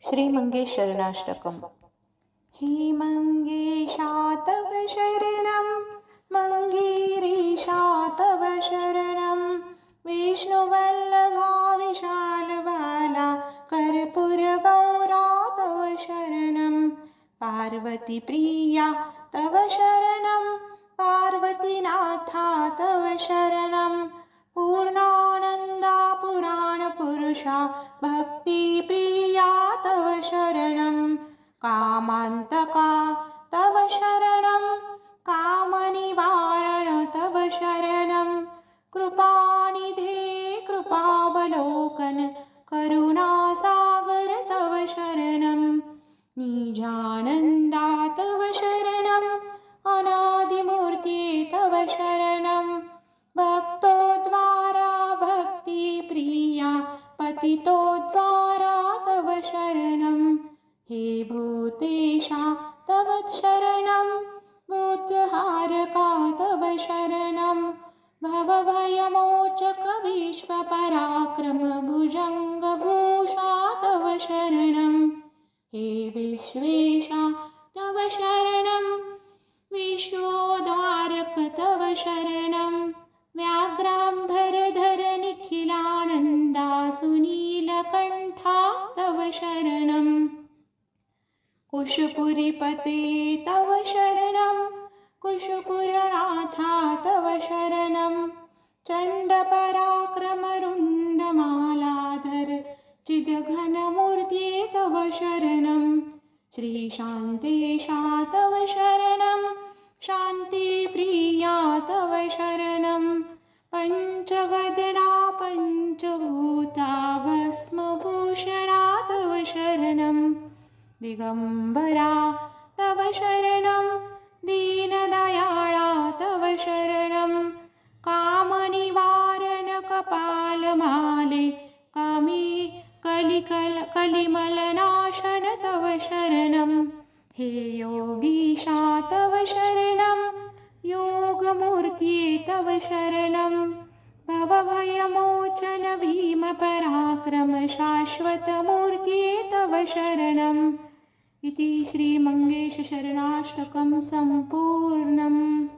श्रीमंगेश शरणाष्टकम्। हे मंगेशा तव शरणं, मंगीरीशा तव शरणं, विष्णुवल्लभा विशालबाला कर्पूरगौरा तव शरणं, पार्वती प्रिया तव शरणं, पार्वतीनाथा तव शरणं, पूर्णानन्दा पुराणपुरुषा भक्तिप्रिया तव शरणं, कामान्तका तव शरणं, कामनिवारण तव शरणं, कृपानिधे कृपावलोकन करुणासागर तव शरणं, निजानन्दा तव शरणं, अनादिमूर्ते तव शरणं, भक्तोद्वारा भक्तिप्रिया पतितोद्वारा तव शरणं, हे भूतेशा तव शरणं, भूतहारका तव शरणं, भवभयमोचक विश्वपराक्रम भुजङ्गभूषा तव शरणं, हे विश्वेशा तव शरणं, विश्वोद्धारक तव शरणं, व्याघ्राम्बरधर निखिलानन्दा सुनीलकण्ठा तव शरणं, कुशपुरीपते तव शरणं, कुशपुरनाथा तव शरणं, चण्डपराक्रमरुण्डमालाधर चिद्घनमूर्ते तव शरणं, श्रीशान्तेशा तव शरणं, शान्तिप्रिया तव शरणं, पञ्चवदना पञ्चभूता भस्मभूषणा तव शरणं, दिगम्बरा तव शरणं, दीनदयाळा तव शरणं, कामनिवारण कपालमाले कलिमलनाशन तव शरणं, हे योगीशा तव शरणं, योगमूर्ते तव शरणं, भवभयमोचन भीमपराक्रम शाश्वतमूर्ते तव शरणम्। इति श्रीमंगेश शरणाष्टकं सम्पूर्णम्।